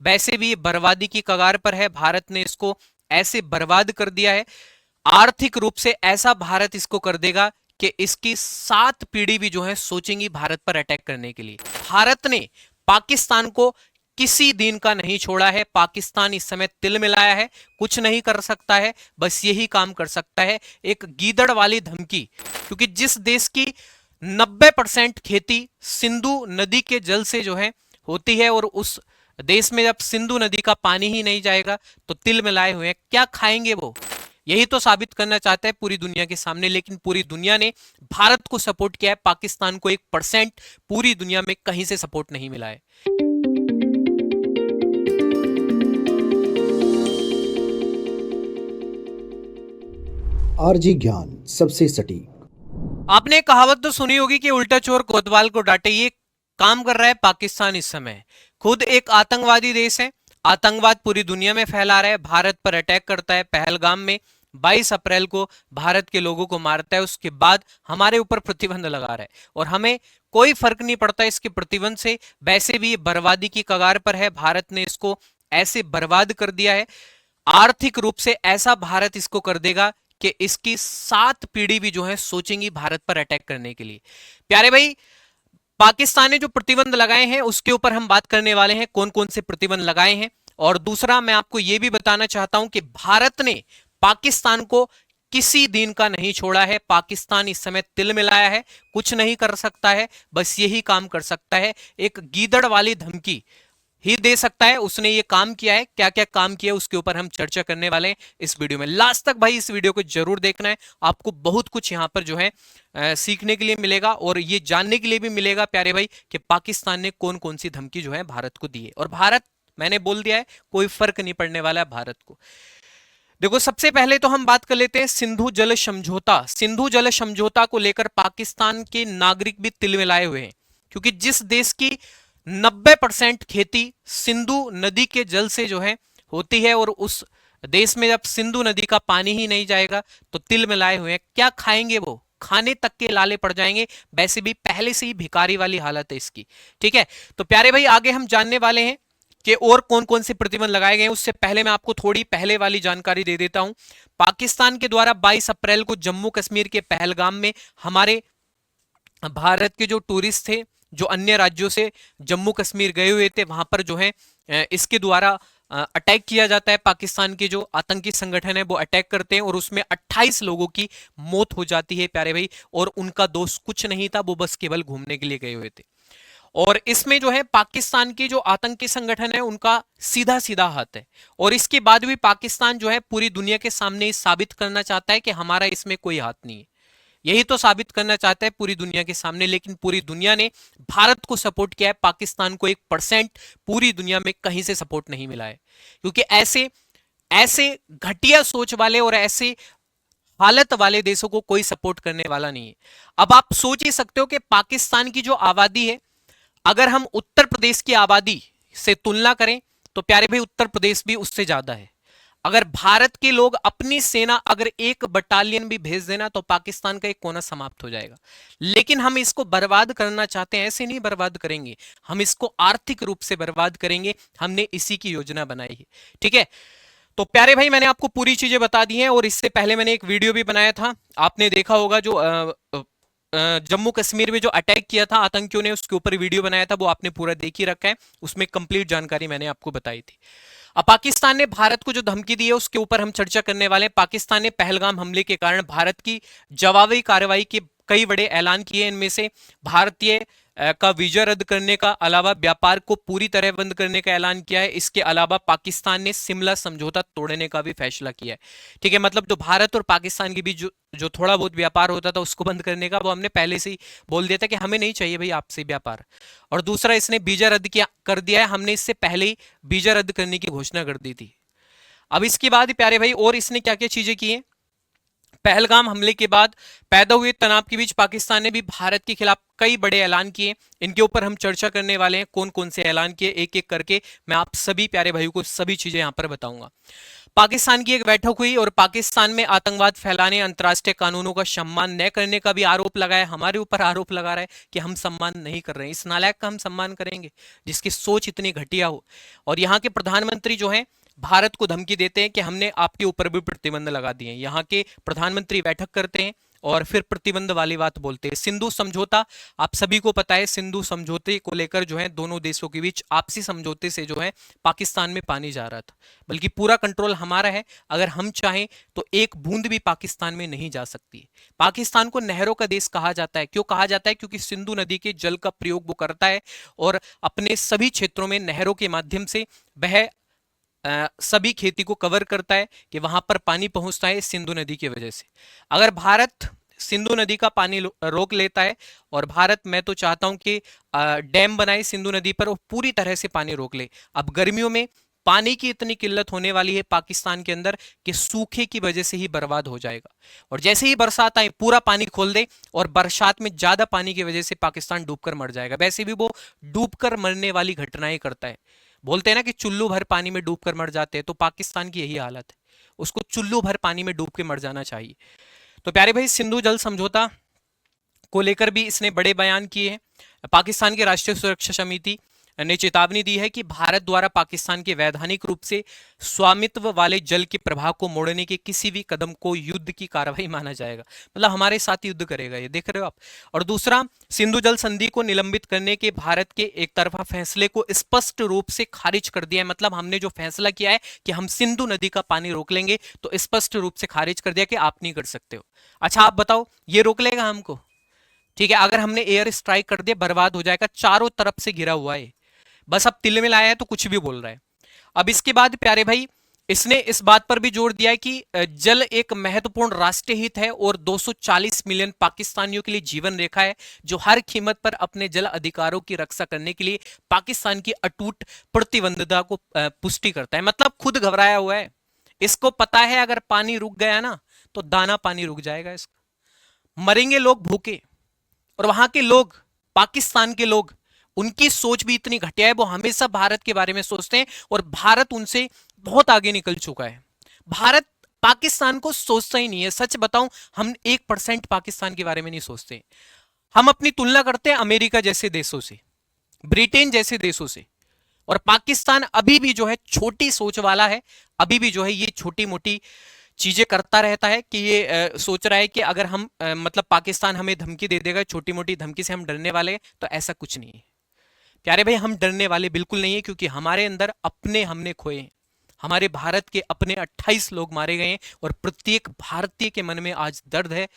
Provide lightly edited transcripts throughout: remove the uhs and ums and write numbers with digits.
वैसे भी ये बर्बादी की कगार पर है। भारत ने इसको ऐसे बर्बाद कर दिया है, आर्थिक रूप से ऐसा भारत इसको कर देगा कि इसकी 7 पीढ़ी भी जो है सोचेंगी भारत पर अटैक करने के लिए। भारत ने पाकिस्तान को किसी दिन का नहीं छोड़ा है। पाकिस्तान इस समय तिल मिलाया है, कुछ नहीं कर सकता है, बस यही काम कर सकता है, एक गीदड़ वाली धमकी। क्योंकि जिस देश की 90% खेती सिंधु नदी के जल से जो है होती है, और उस देश में जब सिंधु नदी का पानी ही नहीं जाएगा तो तिल मिलाए हुए हैं, क्या खाएंगे वो? यही तो साबित करना चाहता है पूरी दुनिया के सामने। लेकिन पूरी दुनिया ने भारत को सपोर्ट किया है, पाकिस्तान को 1% पूरी दुनिया में कहीं से सपोर्ट नहीं मिला है। आरजी ज्ञान सबसे सटीक। आपने कहावत तो सुनी होगी कि उल्टा चोर कोतवाल को डांटे। ये काम कर रहा है पाकिस्तान इस समय। खुद एक आतंकवादी देश है, आतंकवाद पूरी दुनिया में फैला रहा है, भारत पर अटैक करता है। पहलगाम में 22 अप्रैल को भारत के लोगों को मारता है, उसके बाद हमारे ऊपर प्रतिबंध लगा रहा है और हमें कोई फर्क नहीं पड़ता इसके प्रतिबंध से। वैसे भी ये बर्बादी की कगार पर है। भारत ने इसको ऐसे बर्बाद कर दिया है, आर्थिक रूप से ऐसा भारत इसको कर देगा कि इसकी 7 पीढ़ी भी जो है सोचेंगी भारत पर अटैक करने के लिए। प्यारे भाई, पाकिस्तान ने जो प्रतिबंध लगाए हैं उसके ऊपर हम बात करने वाले हैं, कौन कौन से प्रतिबंध लगाए हैं। और दूसरा मैं आपको यह भी बताना चाहता हूं कि भारत ने पाकिस्तान को किसी दिन का नहीं छोड़ा है। पाकिस्तान इस समय तिल मिलाया है, कुछ नहीं कर सकता है, बस यही काम कर सकता है, एक गीदड़ वाली धमकी ही दे सकता है। उसने ये काम किया है, क्या क्या काम किया उसके ऊपर हम चर्चा करने वाले हैं इस वीडियो में। लास्ट तक भाई इस वीडियो को जरूर देखना है, आपको बहुत कुछ यहां पर जो है सीखने के लिए मिलेगा और ये जानने के लिए भी मिलेगा प्यारे भाई कि पाकिस्तान ने कौन कौन सी धमकी जो है भारत को दी है। और भारत, मैंने बोल दिया है, कोई फर्क नहीं पड़ने वाला है भारत को। देखो, सबसे पहले तो हम बात कर लेते हैं सिंधु जल समझौता। सिंधु जल समझौता को लेकर पाकिस्तान के नागरिक भी तिल मिलाए हुए हैं, क्योंकि जिस देश की 90% खेती सिंधु नदी के जल से जो है होती है, और उस देश में जब सिंधु नदी का पानी ही नहीं जाएगा तो तिल मिलाए हुए हैं, क्या खाएंगे वो? खाने तक के लाले पड़ जाएंगे। वैसे भी पहले से ही भिखारी वाली हालत है इसकी। ठीक है, तो प्यारे भाई आगे हम जानने वाले हैं कि और कौन कौन से प्रतिबंध लगाए गए हैं। उससे पहले मैं आपको थोड़ी पहले वाली जानकारी दे देता हूं। पाकिस्तान के द्वारा 22 अप्रैल को जम्मू कश्मीर के पहलगाम में हमारे भारत के जो टूरिस्ट थे, जो अन्य राज्यों से जम्मू कश्मीर गए हुए थे, वहां पर जो है इसके द्वारा अटैक किया जाता है। पाकिस्तान के जो आतंकी संगठन है वो अटैक करते हैं और उसमें 28 लोगों की मौत हो जाती है प्यारे भाई। और उनका दोष कुछ नहीं था, वो बस केवल घूमने के लिए गए हुए थे। और इसमें जो है पाकिस्तान के जो आतंकी संगठन है उनका सीधा सीधा हाथ है। और इसके बाद भी पाकिस्तान जो है पूरी दुनिया के सामने साबित करना चाहता है कि हमारा इसमें कोई हाथ नहीं है। यही तो साबित करना चाहता है पूरी दुनिया के सामने। लेकिन पूरी दुनिया ने भारत को सपोर्ट किया है, पाकिस्तान को 1% पूरी दुनिया में कहीं से सपोर्ट नहीं मिला है। क्योंकि ऐसे ऐसे घटिया सोच वाले और ऐसे हालत वाले देशों को कोई सपोर्ट करने वाला नहीं है। अब आप सोच ही सकते हो कि पाकिस्तान की जो आबादी है, अगर हम उत्तर प्रदेश की आबादी से तुलना करें तो प्यारे भाई उत्तर प्रदेश भी उससे ज्यादा है। अगर भारत के लोग अपनी सेना अगर 1 बटालियन भी भेज देना तो पाकिस्तान का एक कोना समाप्त हो जाएगा। लेकिन हम इसको बर्बाद करना चाहते हैं, ऐसे नहीं बर्बाद करेंगे, हम इसको आर्थिक रूप से बर्बाद करेंगे। हमने इसी की योजना बनाई है। ठीक है, तो प्यारे भाई मैंने आपको पूरी चीजें बता दी हैं। और इससे पहले मैंने एक वीडियो भी बनाया था, आपने देखा होगा, जो जम्मू कश्मीर में जो अटैक किया था आतंकियों ने, उसके ऊपर वीडियो बनाया था, वो आपने पूरा देख ही रखा है। उसमें कंप्लीट जानकारी मैंने आपको बताई थी। अब पाकिस्तान ने भारत को जो धमकी दी है उसके ऊपर हम चर्चा करने वाले हैं। पाकिस्तान ने पहलगाम हमले के कारण भारत की जवाबी कार्रवाई के कई बड़े ऐलान किए। इनमें से भारतीय का वीजा रद्द करने का अलावा व्यापार को पूरी तरह बंद करने का ऐलान किया है। इसके अलावा पाकिस्तान ने शिमला समझौता तोड़ने का भी फैसला किया है। ठीक है, मतलब जो भारत और पाकिस्तान के बीच जो थोड़ा बहुत व्यापार होता था उसको बंद करने का वो हमने पहले से ही बोल दिया था कि हमें नहीं चाहिए भाई आपसे व्यापार। और दूसरा, इसने वीजा रद्द किया कर दिया है, हमने इससे पहले ही वीजा रद्द करने की घोषणा कर दी थी। अब इसके बाद प्यारे भाई और इसने क्या क्या चीजें की हैं। पहलगाम हमले के बाद पैदा हुए तनाव के बीच पाकिस्तान ने भी भारत के खिलाफ कई बड़े ऐलान किए। इनके ऊपर हम चर्चा करने वाले हैं, कौन कौन से ऐलान किए एक एक करके मैं आप सभी प्यारे भाइयों को सभी चीजें यहां पर बताऊंगा। पाकिस्तान की एक बैठक हुई और पाकिस्तान में आतंकवाद फैलाने, अंतर्राष्ट्रीय कानूनों का सम्मान न करने का भी आरोप लगाया। हमारे ऊपर आरोप लगा रहा है कि हम सम्मान नहीं कर रहे हैं। इस नालायक का हम सम्मान करेंगे जिसकी सोच इतनी घटिया हो। और यहाँ के प्रधानमंत्री जो हैं भारत को धमकी देते हैं कि हमने आपके ऊपर भी प्रतिबंध लगा दिए हैं। यहाँ के प्रधानमंत्री बैठक करते हैं और फिर प्रतिबंध वाली बात बोलते हैं। सिंधु समझौता, आप सभी को पता है, सिंधु समझौते को लेकर जो है दोनों देशों के बीच आपसी समझौते से जो है पाकिस्तान में पानी जा रहा था, बल्कि पूरा कंट्रोल हमारा है। अगर हम चाहें तो एक बूंद भी पाकिस्तान में नहीं जा सकती। पाकिस्तान को नहरों का देश कहा जाता है। क्यों कहा जाता है? क्योंकि सिंधु नदी के जल का प्रयोग वो करता है और अपने सभी क्षेत्रों में नहरों के माध्यम से वह सभी खेती को कवर करता है कि वहां पर पानी पहुंचता है सिंधु नदी की वजह से। अगर भारत सिंधु नदी का पानी रोक लेता है, और भारत, मैं तो चाहता हूं कि डैम बनाए सिंधु नदी पर और पूरी तरह से पानी रोक ले। अब गर्मियों में पानी की इतनी किल्लत होने वाली है पाकिस्तान के अंदर कि सूखे की वजह से ही बर्बाद हो जाएगा। और जैसे ही बरसात आए पूरा पानी खोल दे, और बरसात में ज्यादा पानी की वजह से पाकिस्तान डूबकर मर जाएगा। वैसे भी वो डूबकर मरने वाली घटनाएं करता है। बोलते हैं ना कि चुल्लू भर पानी में डूबकर मर जाते हैं, तो पाकिस्तान की यही हालत है। उसको चुल्लू भर पानी में डूब के मर जाना चाहिए। तो प्यारे भाई, सिंधु जल समझौता को लेकर भी इसने बड़े बयान किए हैं। पाकिस्तान की राष्ट्रीय सुरक्षा समिति ने चेतावनी दी है कि भारत द्वारा पाकिस्तान के वैधानिक रूप से स्वामित्व वाले जल के प्रवाह को मोड़ने के किसी भी कदम को युद्ध की कार्रवाई माना जाएगा। मतलब हमारे साथ युद्ध करेगा, ये देख रहे हो आप। और दूसरा, सिंधु जल संधि को निलंबित करने के भारत के एक तरफा फैसले को स्पष्ट रूप से खारिज कर दिया है। मतलब हमने जो फैसला किया है कि हम सिंधु नदी का पानी रोक लेंगे, तो स्पष्ट रूप से खारिज कर दिया कि आप नहीं कर सकते हो। अच्छा आप बताओ, ये रोक लेगा हमको? ठीक है, अगर हमने एयर स्ट्राइक कर दिया, बर्बाद हो जाएगा। चारों तरफ से घिरा हुआ है, बस अब तिल में लाया है तो कुछ भी बोल रहा है। अब इसके बाद प्यारे भाई, इसने इस बात पर भी जोर दिया है कि जल एक महत्वपूर्ण राष्ट्रीय हित है और 240 मिलियन पाकिस्तानियों के लिए जीवन रेखा है, जो हर कीमत पर अपने जल अधिकारों की रक्षा करने के लिए पाकिस्तान की अटूट प्रतिबद्धता को पुष्टि करता है। मतलब खुद घबराया हुआ है। इसको पता है अगर पानी रुक गया ना तो दाना पानी रुक जाएगा इसका, मरेंगे लोग भूखे। और वहां के लोग, पाकिस्तान के लोग, उनकी सोच भी इतनी घटिया है। वो हमेशा भारत के बारे में सोचते हैं और भारत उनसे बहुत आगे निकल चुका है। भारत पाकिस्तान को सोचता ही नहीं है। सच बताऊं, हम 1% पाकिस्तान के बारे में नहीं सोचते। हम अपनी तुलना करते हैं अमेरिका जैसे देशों से, ब्रिटेन जैसे देशों से, और पाकिस्तान अभी भी जो है छोटी सोच वाला है। अभी भी जो है ये छोटी मोटी चीजें करता रहता है कि ये सोच रहा है कि अगर हम मतलब पाकिस्तान हमें धमकी दे देगा, छोटी मोटी धमकी से हम डरने वाले हैं, तो ऐसा कुछ नहीं है प्यारे भाई। हम डरने वाले बिल्कुल नहीं है, क्योंकि हमारे अंदर अपने हमने खोए हैं। हमारे भारत के अपने 28 लोग मारे गए हैं, और प्रत्येक भारतीय के मन में आज दर्द है,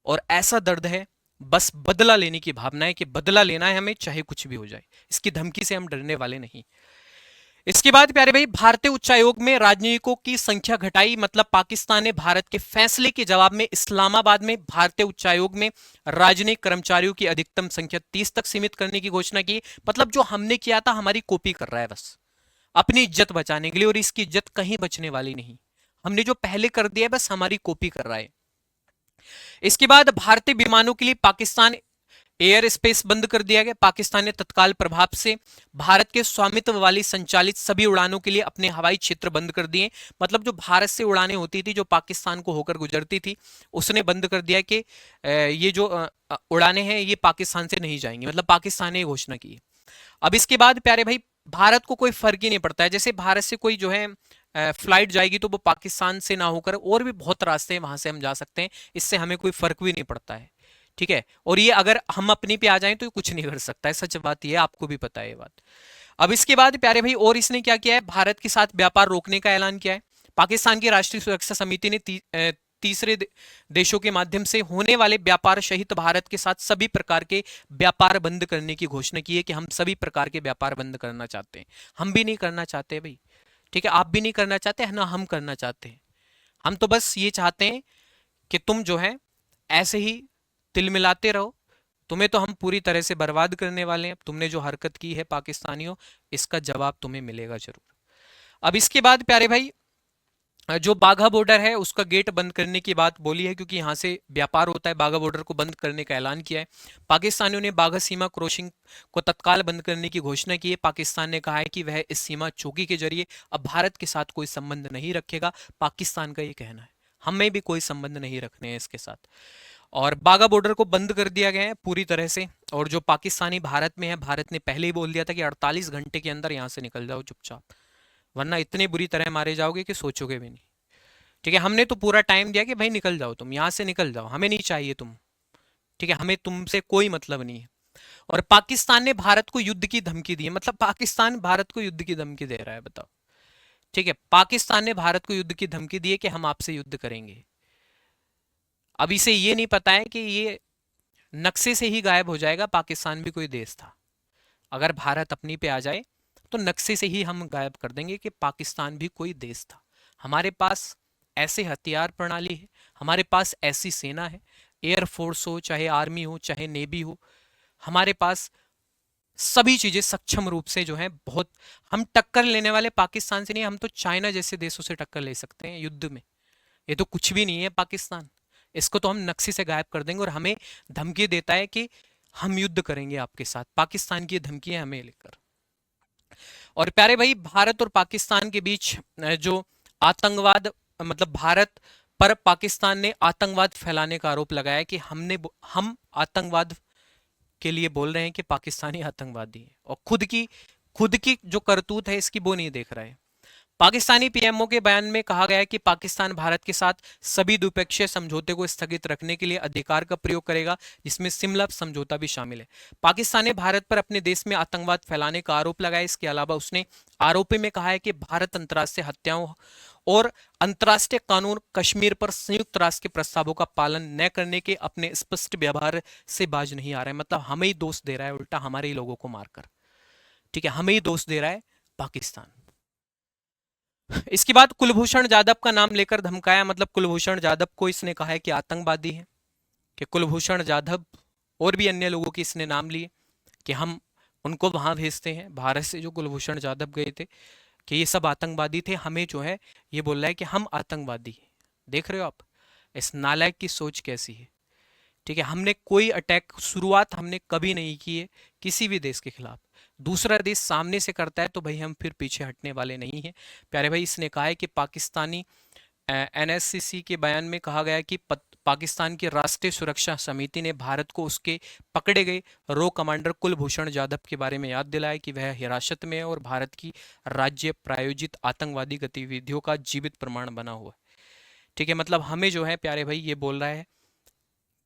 और ऐसा दर्द है, बस बदला लेने की भावना है कि बदला लेना है हमें, चाहे कुछ भी हो जाए। इसकी धमकी से हम डरने वाले नहीं। इसके बाद प्यारे भाई, भारतीय उच्चायोग में राजनयिकों की संख्या घटाई। मतलब पाकिस्तान ने भारत के फैसले के जवाब में इस्लामाबाद में भारतीय उच्चायोग में राजनयिक कर्मचारियों की अधिकतम संख्या 30 तक सीमित करने की घोषणा की। मतलब जो हमने किया था हमारी कॉपी कर रहा है, बस अपनी इज्जत बचाने के लिए, और इसकी इज्जत कहीं बचने वाली नहीं। हमने जो पहले कर दिया है बस हमारी कॉपी कर रहा है। इसके बाद भारतीय विमानों के लिए पाकिस्तान एयर स्पेस बंद कर दिया गया। पाकिस्तान ने तत्काल प्रभाव से भारत के स्वामित्व वाली संचालित सभी उड़ानों के लिए अपने हवाई क्षेत्र बंद कर दिए। मतलब जो भारत से उड़ानें होती थी, जो पाकिस्तान को होकर गुजरती थी, उसने बंद कर दिया कि ये जो उड़ानें हैं ये पाकिस्तान से नहीं जाएंगी। मतलब पाकिस्तान ने घोषणा की। अब इसके बाद प्यारे भाई, भारत को कोई फर्क ही नहीं पड़ता है। जैसे भारत से कोई जो है फ्लाइट जाएगी तो वो पाकिस्तान से ना होकर और भी बहुत रास्ते हैं, वहां से हम जा सकते हैं। इससे हमें कोई फर्क भी नहीं पड़ता है। ठीक है, और ये अगर हम अपनी पे आ जाएं तो कुछ नहीं कर सकता है। सच बात ये, आपको भी पता है ये बात। अब इसके बाद प्यारे भाई, और इसने क्या किया है, भारत के साथ व्यापार रोकने का ऐलान किया है। पाकिस्तान की राष्ट्रीय सुरक्षा समिति ने तीसरे देशों के माध्यम से होने वाले व्यापार सहित भारत के साथ सभी प्रकार के व्यापार बंद करने की घोषणा की है कि हम सभी प्रकार के व्यापार बंद करना चाहते हैं। हम भी नहीं करना चाहते भाई, ठीक है, आप भी नहीं करना चाहते है ना, हम करना चाहते हैं। हम तो बस ये चाहते हैं कि तुम जो है ऐसे ही तिल मिलाते रहो। तुम्हें तो हम पूरी तरह से बर्बाद करने वाले हैं। तुमने जो हरकत की है पाकिस्तानियों, इसका जवाब तुम्हें मिलेगा जरूर। अब इसके बाद प्यारे भाई, जो बाघा बॉर्डर है उसका गेट बंद करने की बात बोली है, क्योंकि यहाँ से व्यापार होता है। बाघा बॉर्डर को बंद करने का ऐलान किया है। पाकिस्तानियों ने बाघा सीमा क्रॉसिंग को तत्काल बंद करने की घोषणा की है। पाकिस्तान ने कहा है कि वह इस सीमा चौकी के जरिए अब भारत के साथ कोई संबंध नहीं रखेगा। पाकिस्तान का ये कहना है, हमें भी कोई संबंध नहीं रखने हैं इसके साथ। और बाघा बॉर्डर को बंद कर दिया गया है पूरी तरह से। और जो पाकिस्तानी भारत में है, भारत ने पहले ही बोल दिया था कि 48 घंटे के अंदर यहाँ से निकल जाओ चुपचाप, वरना इतने बुरी तरह मारे जाओगे कि सोचोगे भी नहीं। ठीक है, हमने तो पूरा टाइम दिया कि भाई निकल जाओ, तुम यहाँ से निकल जाओ, हमें नहीं चाहिए तुम। ठीक है, हमें तुमसे कोई मतलब नहीं है। और पाकिस्तान ने भारत को युद्ध की धमकी दी है। मतलब पाकिस्तान भारत को युद्ध की धमकी दे रहा है, बताओ। ठीक है, पाकिस्तान ने भारत को युद्ध की धमकी दी है कि हम आपसे युद्ध करेंगे। अब इसे ये नहीं पता है कि ये नक्शे से ही गायब हो जाएगा। पाकिस्तान भी कोई देश था, अगर भारत अपनी पे आ जाए तो नक्शे से ही हम गायब कर देंगे कि पाकिस्तान भी कोई देश था। हमारे पास ऐसे हथियार प्रणाली है, हमारे पास ऐसी सेना है, एयरफोर्स हो, चाहे आर्मी हो, चाहे नेवी हो, हमारे पास सभी चीजें सक्षम रूप से जो है बहुत। हम टक्कर लेने वाले पाकिस्तान से नहीं, हम तो चाइना जैसे देशों से टक्कर ले सकते हैं युद्ध में। ये तो कुछ भी नहीं है पाकिस्तान, इसको तो हम नक्शे से गायब कर देंगे। और हमें धमकी देता है कि हम युद्ध करेंगे आपके साथ। पाकिस्तान की धमकियां हमें लेकर। और प्यारे भाई, भारत और पाकिस्तान के बीच जो आतंकवाद, मतलब भारत पर पाकिस्तान ने आतंकवाद फैलाने का आरोप लगाया कि हम आतंकवाद के लिए बोल रहे हैं कि पाकिस्तानी आतंकवादी है, और खुद की जो करतूत है इसकी वो नहीं देख रहा है। पाकिस्तानी पीएमओ के बयान में कहा गया है कि पाकिस्तान भारत के साथ सभी द्विपक्षीय समझौते को स्थगित रखने के लिए अधिकार का प्रयोग करेगा, जिसमें शिमला समझौता भी शामिल है। पाकिस्तान ने भारत पर अपने देश में आतंकवाद फैलाने का आरोप लगाया। इसके अलावा उसने आरोपी में कहा है कि भारत अंतर्राष्ट्रीय हत्याओं और अंतर्राष्ट्रीय कानून, कश्मीर पर संयुक्त राष्ट्र के प्रस्तावों का पालन न करने के अपने स्पष्ट व्यवहार से बाज नहीं आ रहा है। मतलब हमें ही दोष दे रहा है, उल्टा हमारे ही लोगों को मारकर। ठीक है, हमें ही दोष दे रहा है पाकिस्तान। इसके बाद कुलभूषण जाधव का नाम लेकर धमकाया। मतलब कुलभूषण जाधव को इसने कहा है कि आतंकवादी है, कि कुलभूषण जाधव और भी अन्य लोगों के इसने नाम लिए कि हम उनको वहां भेजते हैं, भारत से जो कुलभूषण जाधव गए थे, कि ये सब आतंकवादी थे। हमें जो है ये बोल रहा है कि हम आतंकवादी हैं। देख रहे हो आप इस नालायक की सोच कैसी है। ठीक है, हमने कोई अटैक शुरुआत हमने कभी नहीं की है किसी भी देश के खिलाफ। दूसरा देश सामने से करता है तो भाई हम फिर पीछे हटने वाले नहीं हैं। प्यारे भाई, इसने कहा है कि पाकिस्तानी एनएससीसी के बयान में कहा गया कि पाकिस्तान की राष्ट्रीय सुरक्षा समिति ने भारत को उसके पकड़े गए रो कमांडर कुलभूषण जाधव के बारे में याद दिलाया कि वह हिरासत में है और भारत की राज्य प्रायोजित आतंकवादी गतिविधियों का जीवित प्रमाण बना हुआ है। ठीक है, मतलब हमें जो है प्यारे भाई ये बोल रहा है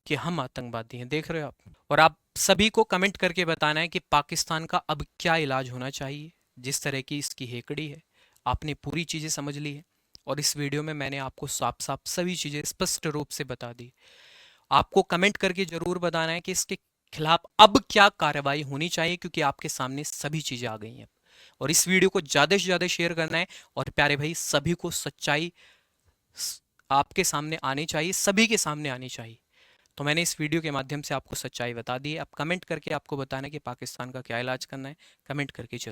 कि हम आतंकवादी हैं। देख रहे हो आप। और आप सभी को कमेंट करके बताना है कि पाकिस्तान का अब क्या इलाज होना चाहिए। जिस तरह की इसकी हेकड़ी है, आपने पूरी चीज़ें समझ ली है, और इस वीडियो में मैंने आपको साफ साफ सभी चीज़ें स्पष्ट रूप से बता दी। आपको कमेंट करके जरूर बताना है कि इसके खिलाफ अब क्या कार्रवाई होनी चाहिए, क्योंकि आपके सामने सभी चीज़ें आ गई हैं। और इस वीडियो को ज़्यादा से ज़्यादा शेयर करना है। और प्यारे भाई, सभी को सच्चाई आपके सामने आनी चाहिए, सभी के सामने आनी चाहिए। तो मैंने इस वीडियो के माध्यम से आपको सच्चाई बता दी है। अब कमेंट करके आपको बताना है कि पाकिस्तान का क्या इलाज करना है। कमेंट करके जरूर